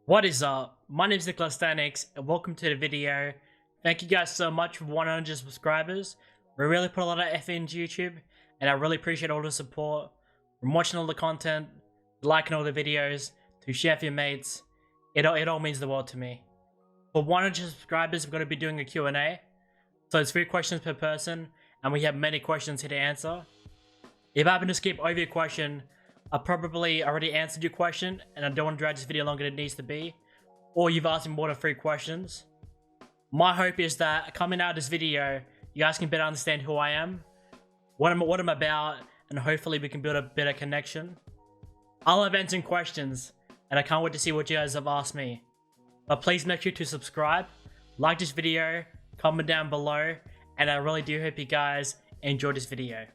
What is up? My name is NikolaStanix's and welcome to the video. Thank you guys so much for 100 subscribers. We really put a lot of effort into YouTube and I really appreciate all the support. From watching all the content, liking all the videos, to share with your mates. It all means the world to me. For 100 subscribers, we're going to be doing a Q&A. So it's 3 questions per person and we have many questions here to answer. If I happen to skip over your question, I probably already answered your question and I don't want to drag this video longer than it needs to be, or you've asked me more than 3 questions. My hope is that coming out of this video, you guys can better understand who I am, what I'm about, and hopefully we can build a better connection. I love answering questions and I can't wait to see what you guys have asked me. But please make sure to subscribe, like this video, comment down below, and I really do hope you guys enjoy this video.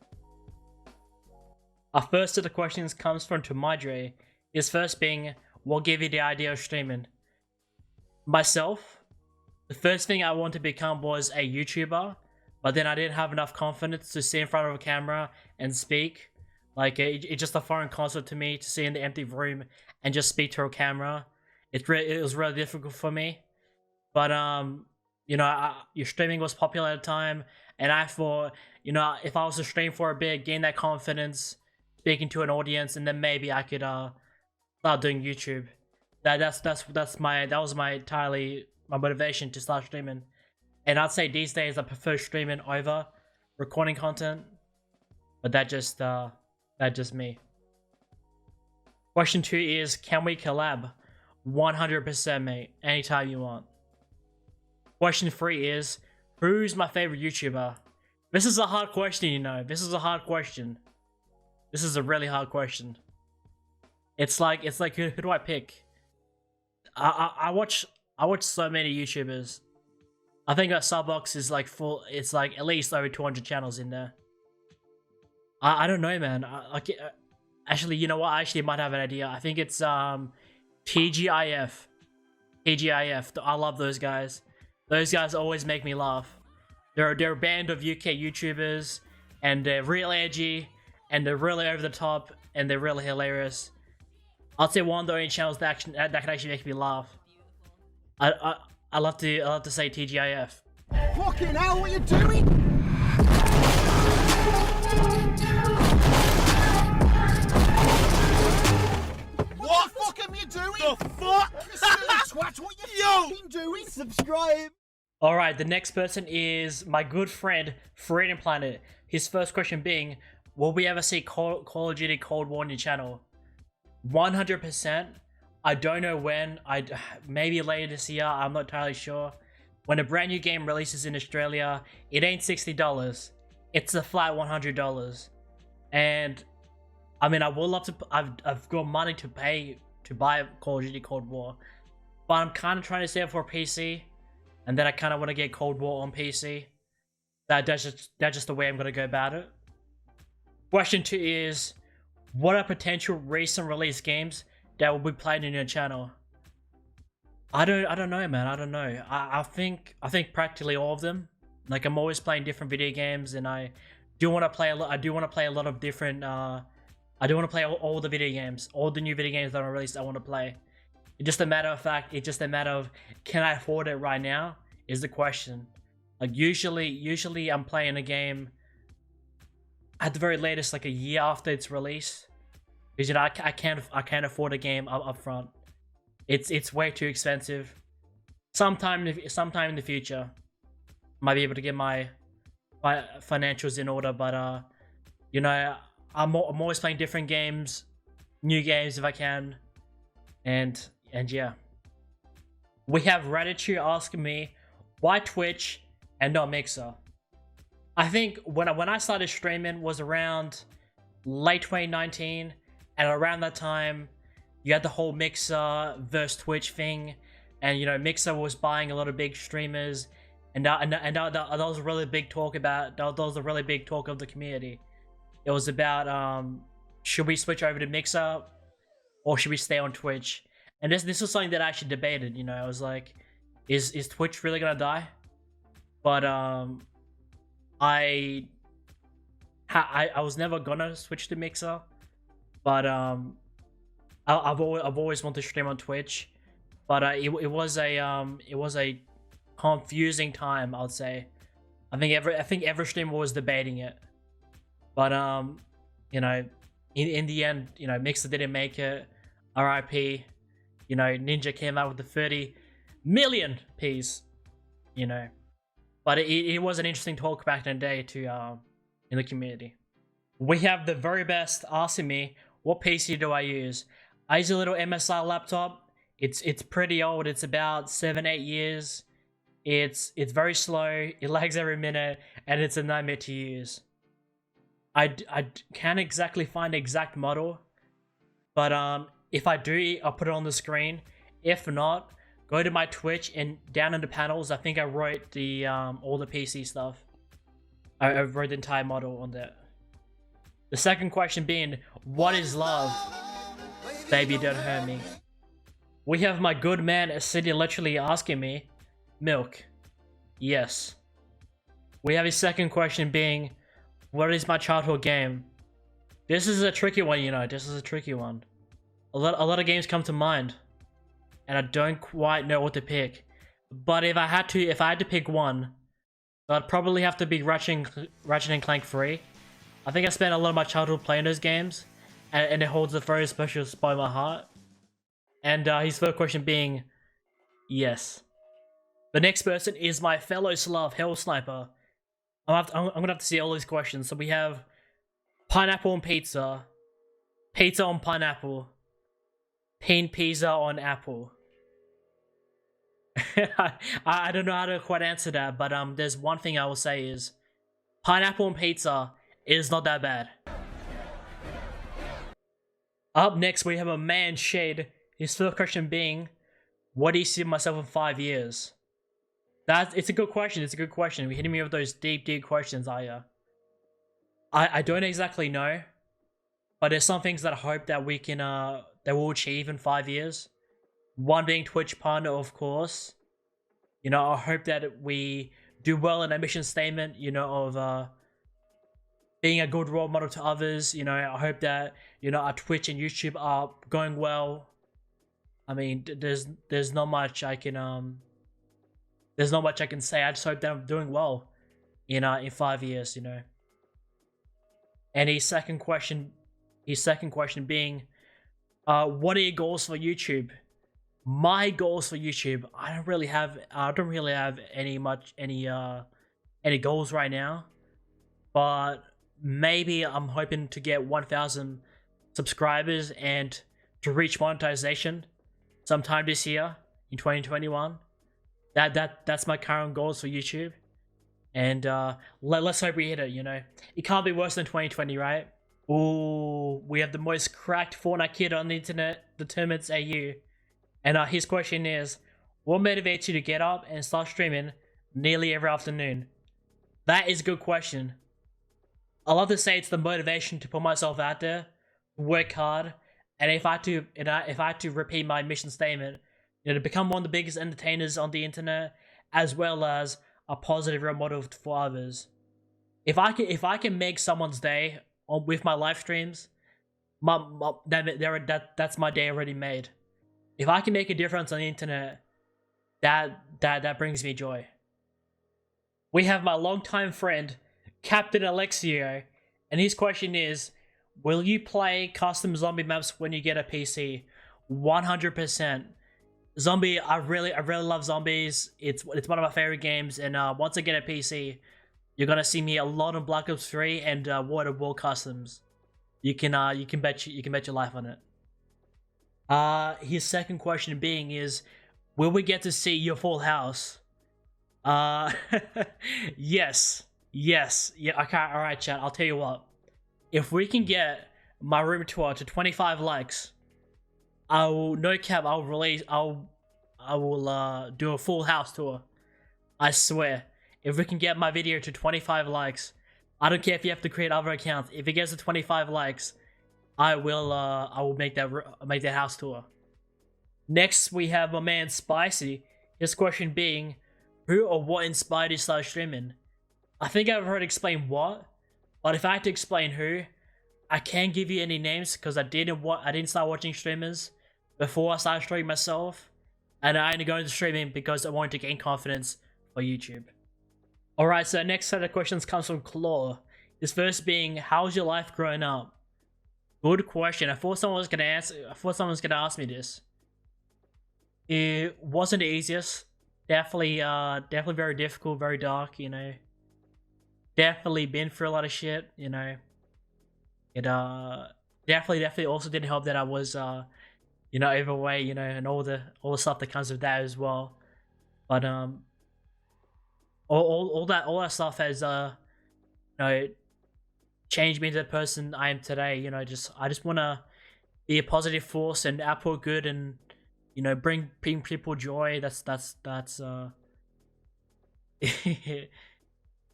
Our first set of questions comes from ToMyDre, his first being, what gave you the idea of streaming? Myself, the first thing I wanted to become was a YouTuber, but then I didn't have enough confidence to sit in front of a camera and speak. Like, it's just a foreign concept to me to sit in the empty room and just speak to a camera. It was really difficult for me. But, you know, your streaming was popular at the time, and I thought, you know, if I was to stream for a bit, gain that confidence, speaking to an audience, and then maybe I could start doing YouTube. That was my motivation to start streaming. And I'd say these days I prefer streaming over recording content. But that's just me. Question 2 is, can we collab? 100% mate, anytime you want. Question 3 is, who's my favorite YouTuber? This is a hard question, you know. This is a hard question. This is a really hard question. It's like who do I pick? I watch so many YouTubers. I think our sub box is like full. It's like at least over 200 channels in there. I don't know, man. Actually, you know what? I actually might have an idea. I think it's TGIF. TGIF. I love those guys. Those guys always make me laugh. They're a band of UK YouTubers, and they're real edgy. And they're really over the top, and they're really hilarious. I'd say one of the only channels that can actually make me laugh. I love to say TGIF. Fucking hell, what are you doing? What the fuck am you doing? The fuck? You silly twat, what are you fucking doing? Subscribe. Alright, the next person is my good friend, FreedomPlanet. His first question being, will we ever see Call of Duty Cold War on your channel? 100%. I don't know when. Maybe later this year. I'm not entirely sure. When a brand new game releases in Australia, it ain't $60. It's a flat $100. And I mean, I would love to. I've got money to pay to buy Call of Duty Cold War, but I'm kind of trying to save for a PC, and then I kind of want to get Cold War on PC. That's just the way I'm gonna go about it. Question 2 is, what are potential recent release games that will be played in your channel? I don't know, man. I don't know. I think practically all of them. Like, I'm always playing different video games, and I do want to play a lot. I do want to play a lot of different. I do want to play all the video games, all the new video games that are released. I want to play. It's just a matter of fact. It's just a matter of, can I afford it right now? Is the question. Like, usually I'm playing a game at the very latest, like a year after its release, because you know I can't afford a game up front. It's way too expensive. Sometime in the future, might be able to get my financials in order, but you know, I'm always playing different games, new games if I can, and yeah. We have Ratatouille asking me, why Twitch and not Mixer? I think when I started streaming was around late 2019, and around that time, you had the whole Mixer versus Twitch thing, and you know, Mixer was buying a lot of big streamers, and that was a really big talk about. That was a really big talk of the community. It was about should we switch over to Mixer, or should we stay on Twitch? And this was something that I actually debated. You know, I was like, is Twitch really gonna die? But I was never gonna switch to Mixer, but I've always wanted to stream on Twitch, but it was a confusing time, I'd say. I think every streamer was debating it, but you know, in the end, you know, Mixer didn't make it. RIP. You know, Ninja came out with the 30 million piece. You know, but it was an interesting talk back in the day to in the community. We have the very best asking me, what PC do I use? I use a little MSI laptop. It's pretty old. It's about 7-8 years. It's very slow. It lags every minute, and it's a nightmare to use. I can't exactly find the exact model, but if I do, I'll put it on the screen. If not, go to my Twitch, and down in the panels, I think I wrote the all the PC stuff. I wrote the entire model on that. The second question being, what is love? Baby, don't hurt me. We have my good man sitting literally asking me, milk. Yes. We have his second question being, what is my childhood game? This is a tricky one, you know. This is a tricky one. A lot of games come to mind, and I don't quite know what to pick. But if I had to pick one, I'd probably have to be Ratchet and Clank 3. I think I spent a lot of my childhood playing those games, and it holds a very special spot in my heart. And his third question being, yes. The next person is my fellow Slav, Hell Sniper. I'm gonna have to see all these questions. So we have pineapple on pizza, pizza on pineapple, pizza on apple. I don't know how to quite answer that, but there's one thing I will say is, pineapple on pizza is not that bad. Up next, we have a man Shade. His first question being, what do you see myself in 5 years? It's a good question. It's a good question. You're hitting me with those deep questions. I don't exactly know, but there's some things that I hope that we can that we'll achieve in 5 years. One being Twitch partner, of course. You know, I hope that we do well in our mission statement, you know, of being a good role model to others. You know, I hope that, you know, our Twitch and YouTube are going well. I mean, there's not much I can say. I just hope that I'm doing well in 5 years, you know. And his second question being, what are your goals for YouTube? My goals for YouTube, I don't really have any goals right now, but maybe I'm hoping to get 1,000 subscribers and to reach monetization sometime this year in 2021. That's my current goals for YouTube, and let's hope we hit it. You know, it can't be worse than 2020, right? Ooh, we have the most cracked Fortnite kid on the internet, determines AU. And his question is, what motivates you to get up and start streaming nearly every afternoon? That is a good question. I love to say it's the motivation to put myself out there, work hard, and if I had to repeat my mission statement, you know, to become one of the biggest entertainers on the internet, as well as a positive role model for others. If I can make someone's day with my live streams, that's my day already made. If I can make a difference on the internet, that brings me joy. We have my longtime friend, Captain Alexio, and his question is, will you play custom zombie maps when you get a PC? 100%. Zombie, I really love zombies. It's one of my favorite games, and once I get a PC, you're gonna see me a lot on Black Ops 3 and World of War customs. You can bet your life on it. His second question being is, will we get to see your full house? Yes. Yeah, okay, alright chat, I'll tell you what. If we can get my room tour to 25 likes, I will, no cap, I will do a full house tour. I swear. If we can get my video to 25 likes, I don't care if you have to create other accounts. If it gets to 25 likes, I will make that house tour. Next, we have my man Spicy. His question being, who or what inspired you to start streaming? I think I've already explained what, but if I had to explain who, I can't give you any names because I didn't start watching streamers before I started streaming myself. and I only go into streaming because I want to gain confidence for YouTube. Alright, so next set of questions comes from Claw. His first being, how's your life growing up? Good question. I thought someone was gonna ask me this. It wasn't the easiest. Definitely very difficult, very dark, you know. Definitely been through a lot of shit, you know. It definitely also didn't help that I was you know, overweight, you know, and all the stuff that comes with that as well. But all that stuff has you know, changed me into the person I am today. You know, I just want to be a positive force and output good, and you know, bring people joy. That's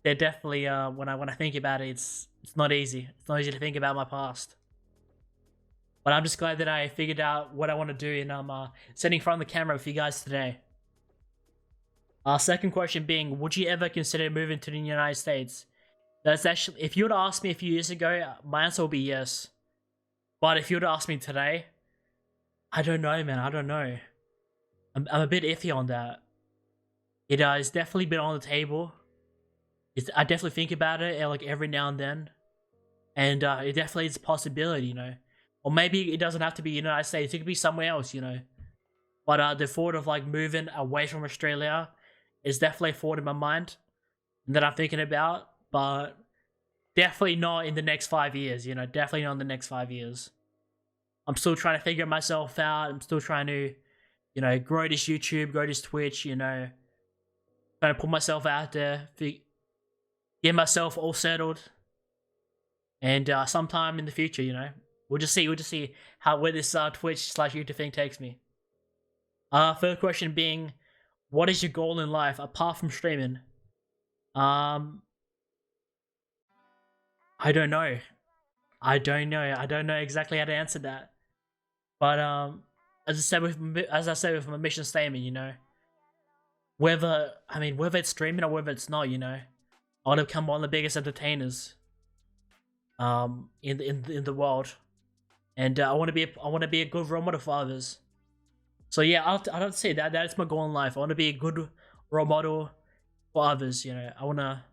they're definitely when I think about it, it's not easy. It's not easy to think about my past. But I'm just glad that I figured out what I want to do, and I'm sitting in front of the camera with you guys today. Second question being, would you ever consider moving to the United States? That's actually, if you would ask me a few years ago, my answer would be yes. But if you would ask me today, I don't know, man. I don't know. I'm a bit iffy on that. It's definitely been on the table. I definitely think about it like every now and then, and it definitely is a possibility, you know. Or maybe it doesn't have to be United States. It could be somewhere else, you know. But the thought of like moving away from Australia is definitely a thought in my mind that I'm thinking about. But definitely not in the next 5 years, you know. Definitely not in the next 5 years. I'm still trying to figure myself out. I'm still trying to, you know, grow this YouTube, grow this Twitch, you know. Trying to put myself out there, get myself all settled. And sometime in the future, you know, we'll just see where this Twitch/YouTube thing takes me. Third question being, what is your goal in life apart from streaming? I don't know. I don't know exactly how to answer that. But as I said with my mission statement, you know, whether it's streaming or whether it's not, you know, I want to become one of the biggest entertainers in the world, and I want to be a good role model for others. So yeah, I'll say that is my goal in life. I want to be a good role model for others. You know, I want to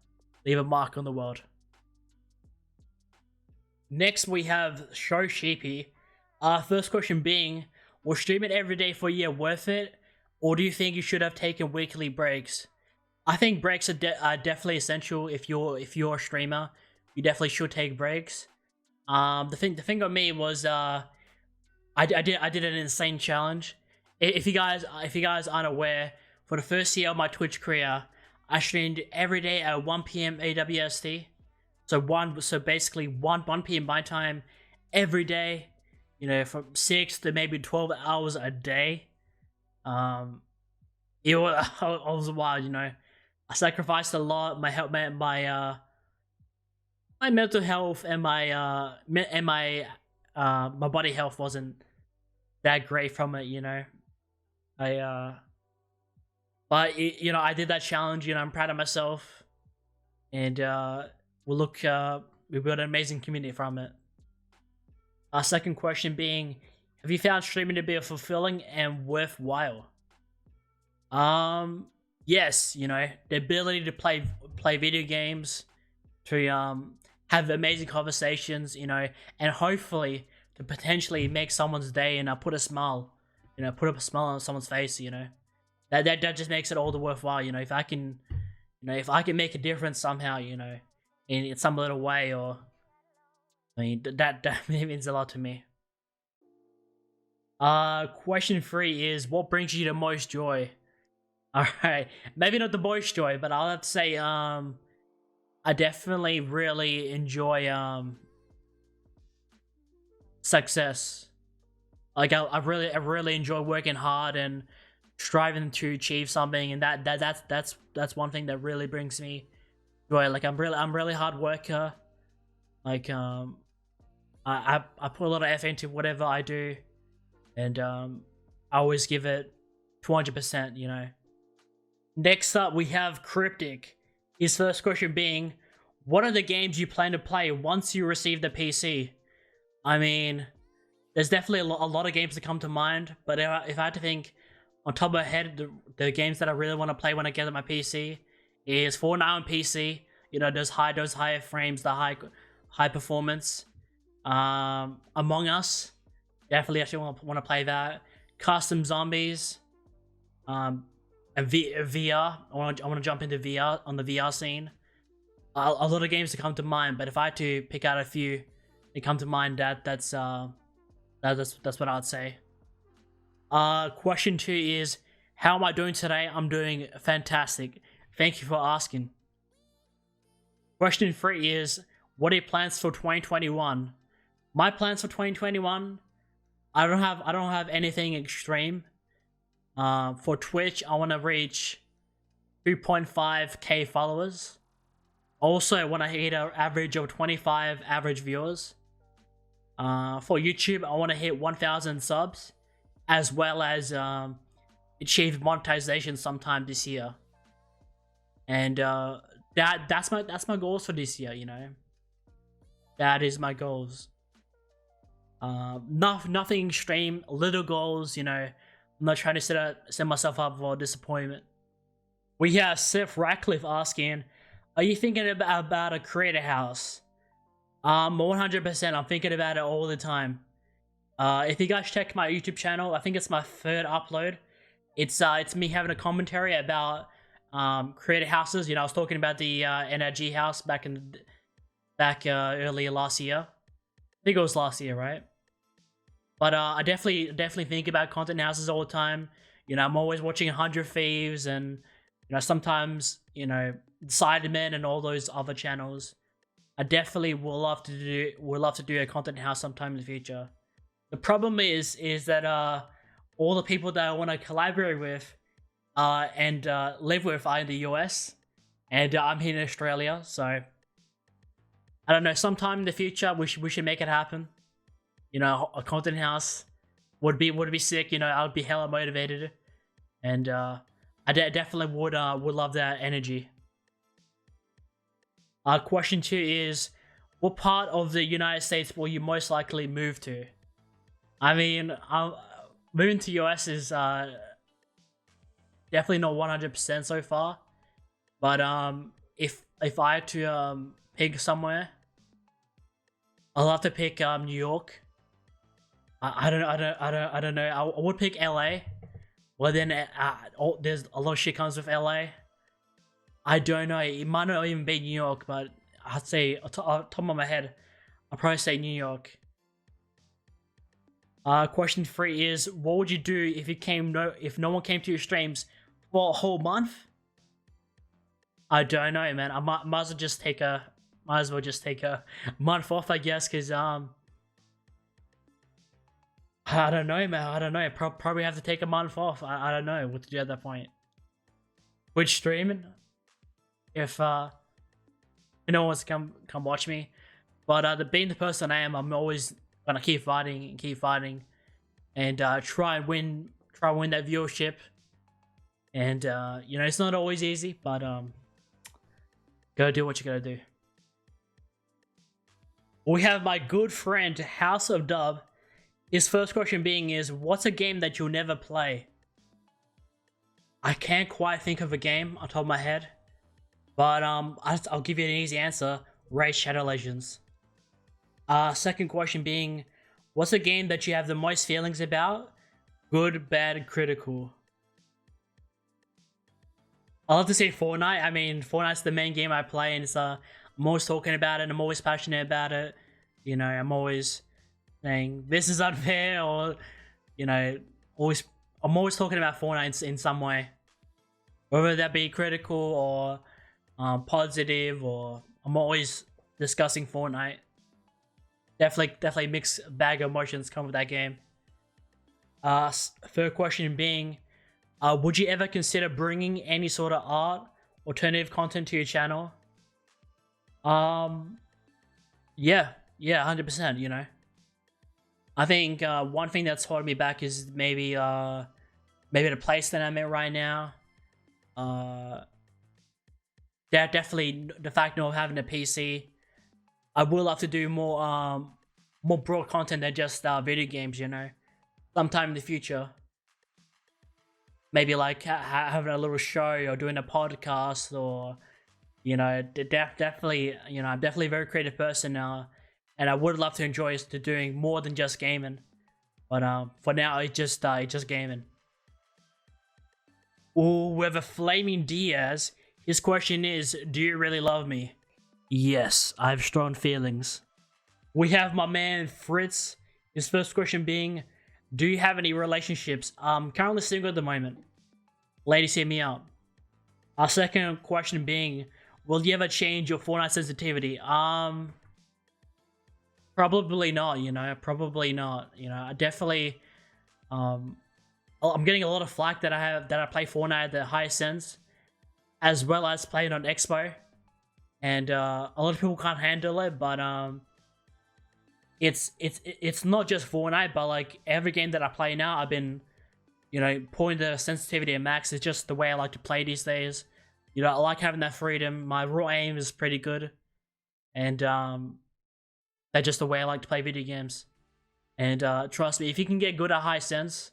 leave a mark on the world. Next, we have ShowSheepy. First question being, was streaming every day for a year worth it, or do you think you should have taken weekly breaks? I think breaks are definitely essential. If you're a streamer, you definitely should take breaks. The thing with me was I did an insane challenge. If you guys aren't aware, for the first year of my Twitch career, I streamed every day at 1 p.m. AWST. So basically 1 p.m. my time every day, you know, from 6 to maybe 12 hours a day. It was wild, you know. I sacrificed a lot. My mental health and my body health wasn't that great from it, you know. But you know, I did that challenge. You know, I'm proud of myself, and we built an amazing community from it. Our second question being, have you found streaming to be fulfilling and worthwhile? Yes, you know, the ability to play video games, to have amazing conversations, you know, and hopefully to potentially make someone's day and put a smile on someone's face, you know. That just makes it all the worthwhile, you know. If I can make a difference somehow, you know, in some little way, or I mean that means a lot to me. Question 3 is, what brings you the most joy? Alright, maybe not the most joy, but I'll have to say I definitely really enjoy success. Like I really enjoy working hard and striving to achieve something, and that's one thing that really brings me joy. Like I'm really hard worker. Like I put a lot of effort into whatever I do, and I always give it 200%, you know. Next up, we have Cryptic. His first question being, what are the games you plan to play once you receive the PC? I mean, there's definitely a lot of games that come to mind, but if I had to think, on top of my head, the games that I really want to play when I get my PC is Fortnite on PC. You know, those higher frames, the high performance. Among Us, definitely actually want to play that. Custom Zombies, and VR. I want to jump into VR on the VR scene. A lot of games to come to mind, but if I had to pick out a few that come to mind, that's what I'd say. Question 2 is, how am I doing today? I'm doing fantastic. Thank you for asking. Question 3 is, what are your plans for 2021? My plans for 2021, I don't have anything extreme. For Twitch, I want to reach 3.5k followers. Also, I want to hit an average of 25 average viewers. For YouTube, I want to hit 1,000 subs, as well as achieve monetization sometime this year. And that's my goals for this year. You know, that is my goals. Nothing extreme, little goals. You know, I'm not trying to set myself up for disappointment. We have Seth Ratcliffe asking, are you thinking about a creator house? 100%. I'm thinking about it all the time. If you guys check my YouTube channel, I think it's my 3rd upload. It's me having a commentary about creator houses. You know, I was talking about the NRG house back earlier last year. I think it was last year, right? But I definitely think about content houses all the time. You know, I'm always watching 100 Thieves, and you know, sometimes, you know, Sidemen and all those other channels. I definitely would love to do a content house sometime in the future. The problem is that all the people that I want to collaborate with and live with are in the US, and I'm here in Australia. So I don't know. Sometime in the future, we should make it happen. You know, a content house would be sick. You know, I would be hella motivated, and I definitely would love that energy. Question 2 is, what part of the United States will you most likely move to? I mean, moving to US is definitely not 100% so far, but if I had to pick somewhere, I'll have to pick New York. I don't know. I would pick LA. Well, then there's a lot of shit comes with LA. I don't know. It might not even be New York, but I'd say, top of my head, I'd probably say New York. Question 3 is, what would you do if no one came to your streams for a whole month? I don't know, man. I might as well just take a month off, I guess, because I don't know, man. I don't know. Probably have to take a month off. I don't know what to do at that point. Twitch streaming, if no one wants to come watch me. But being the person I am, I'm always gonna keep fighting, and try and win that viewership. And you know, it's not always easy, but gotta do what you gotta do. We have my good friend House of Dub. His first question being is, what's a game that you'll never play? I can't quite think of a game on top of my head, but I'll give you an easy answer. Raid Shadow Legends. Second question being, what's a game that you have the most feelings about? Good, bad, critical. I'll have to say Fortnite. I mean, Fortnite's the main game I play, and it's I'm always talking about it, and I'm always passionate about it. You know, I'm always saying this is unfair, or you know, I'm always talking about Fortnite in some way, whether that be critical or positive, or I'm always discussing Fortnite. Definitely mixed bag of emotions come with that game. Third question being, would you ever consider bringing any sort of art, alternative content to your channel? Yeah, 100%. You know, I think one thing that's holding me back is maybe the place that I'm at right now. That definitely the fact of having a PC. I would love to do more broad content than just video games. You know, sometime in the future. maybe like having a little show or doing a podcast, or definitely, I'm definitely a very creative person now, and I would love to enjoy to doing more than just gaming. But for now, it's just gaming. Oh, we have a Flaming Diaz. His question is, do you really love me? Yes, I have strong feelings. We have my man Fritz. His first question being, do you have any relationships? I'm currently single at the moment. Ladies, hit me up. Our second question being, will you ever change your Fortnite sensitivity? Probably not, probably not. I definitely, I'm getting a lot of flack that I play Fortnite at the highest sense, as well as playing on Expo. And a lot of people can't handle it, but it's not just Fortnite, but like every game that I play now, I've been, putting the sensitivity at max. It's just the way I like to play these days. I like having that freedom. My raw aim is pretty good, and that's just the way I like to play video games. And trust me, if you can get good at high sense,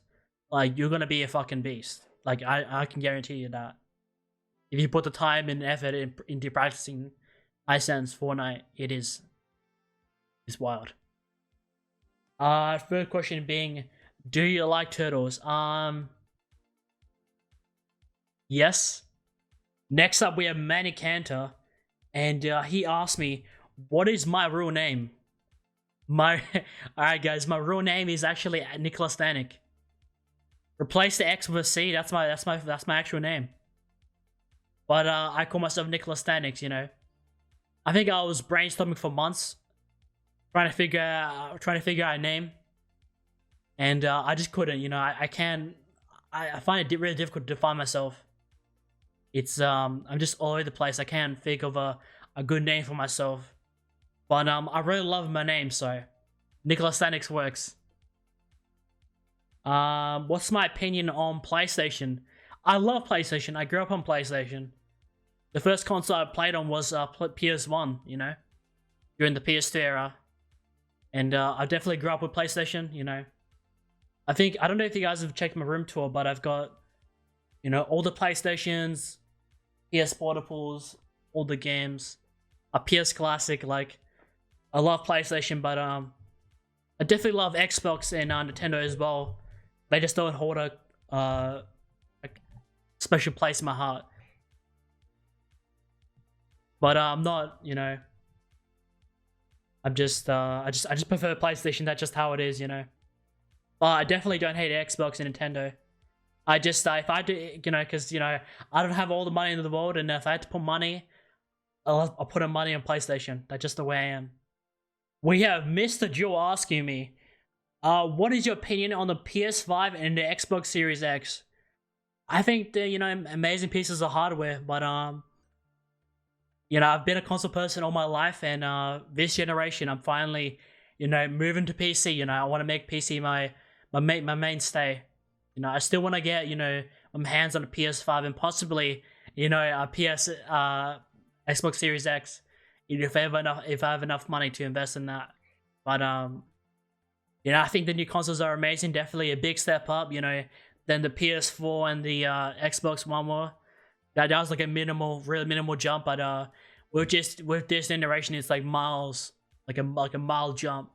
like, you're gonna be a fucking beast. Like, I can guarantee you that. If you put the time and effort into practicing high sense Fortnite, it's wild. Third question being, do you like turtles? Yes. Next up, we have Manny Cantor, and he asked me, what is my real name? Alright guys, my real name is actually NikolaStanix. Replace the X with a C, that's my actual name. But I call myself NikolaStanix, I think I was brainstorming for months, trying to figure out a name. And I just couldn't, I find it really difficult to define myself. I'm just all over the place. I can't think of a good name for myself. But I really love my name, so NikolaStanix works. What's my opinion on PlayStation? I love PlayStation. I grew up on PlayStation. The first console I played on was PS1, during the PS2 era. And I definitely grew up with PlayStation, I don't know if you guys have checked my room tour, but I've got, all the PlayStations, PS Portables, all the games, a PS Classic. Like, I love PlayStation, but I definitely love Xbox and Nintendo as well. They just don't hold a special place in my heart. But I'm not, I just prefer PlayStation. That's just how it is, But I definitely don't hate Xbox and Nintendo. I just, if I do, because, I don't have all the money in the world, and if I had to put money, I'll put money on PlayStation. That's just the way I am. We have Mr. Joe asking me, what is your opinion on the PS5 and the Xbox Series X? I think they're, amazing pieces of hardware, but, I've been a console person all my life, and this generation, I'm finally, moving to PC. I want to make PC my mainstay. I still want to get, my hands on a PS5 and possibly, a Xbox Series X, if I have enough money to invest in that. But I think the new consoles are amazing. Definitely a big step up, than the PS4 and the Xbox One were. That was like a really minimal jump, but with this generation, it's like miles, like a mile jump.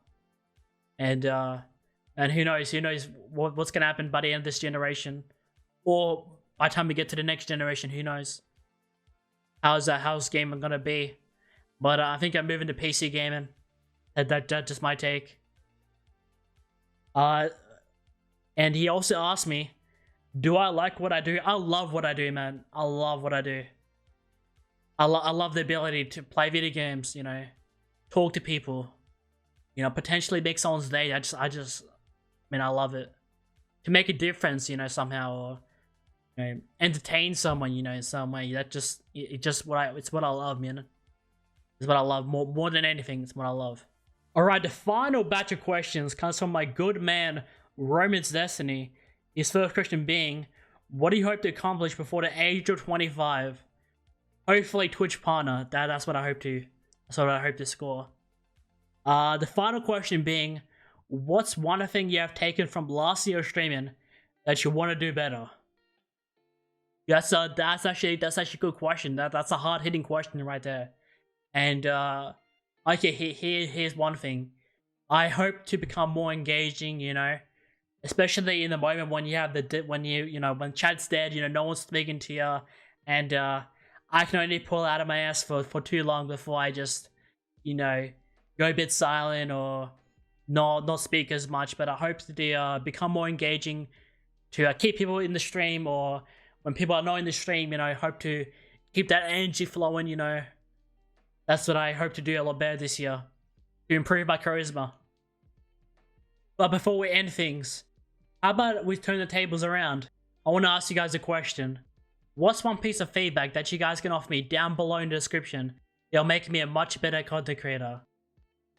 And who knows what's gonna happen by the end of this generation, or by the time we get to the next generation, who knows how's gaming gonna be. But I think I'm moving to PC gaming. That's just my take. And he also asked me, do I like what I do? I love what I do, man. I love what I do. I love the ability to play video games, talk to people, potentially make someone's day. I love it. To make a difference, somehow, or entertain someone, in some way. It's what I love, man. It's what I love more than anything. It's what I love. All right, the final batch of questions comes from my good man Roman's Destiny. His first question being, what do you hope to accomplish before the age of 25? Hopefully Twitch partner. That's what I hope to. That's what I hope to score. The final question being, what's one thing you have taken from last year of streaming that you want to do better? That's actually a good question. That's a hard hitting question right there. And okay, here's one thing. I hope to become more engaging. You know, especially in the moment when you have when Chad's dead. You know, no one's speaking to you, and I can only pull out of my ass for too long before I just, you know, go a bit silent or not speak as much. But I hope to become more engaging, to keep people in the stream, or when people are not in the stream, you know, I hope to keep that energy flowing. You know, that's what I hope to do a lot better this year, to improve my charisma. But before we end things, how about we turn the tables around? I want to ask you guys a question. What's one piece of feedback that you guys can offer me down below in the description? It'll make me a much better content creator.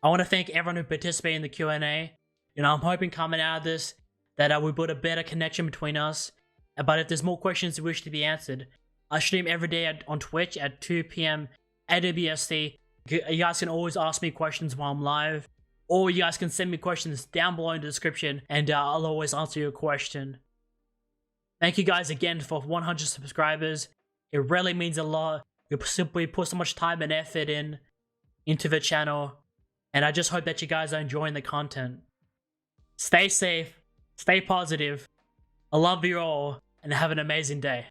I want to thank everyone who participated in the Q&A. You know, I'm hoping coming out of this that we build a better connection between us. But if there's more questions you wish to be answered, I stream every day on Twitch at 2 PM AWST. You guys can always ask me questions while I'm live, or you guys can send me questions down below in the description, and I'll always answer your question. Thank you guys again for 100 subscribers. It really means a lot. We put so much time and effort into the channel, and I just hope that you guys are enjoying the content. Stay safe, stay positive. I love you all, and have an amazing day.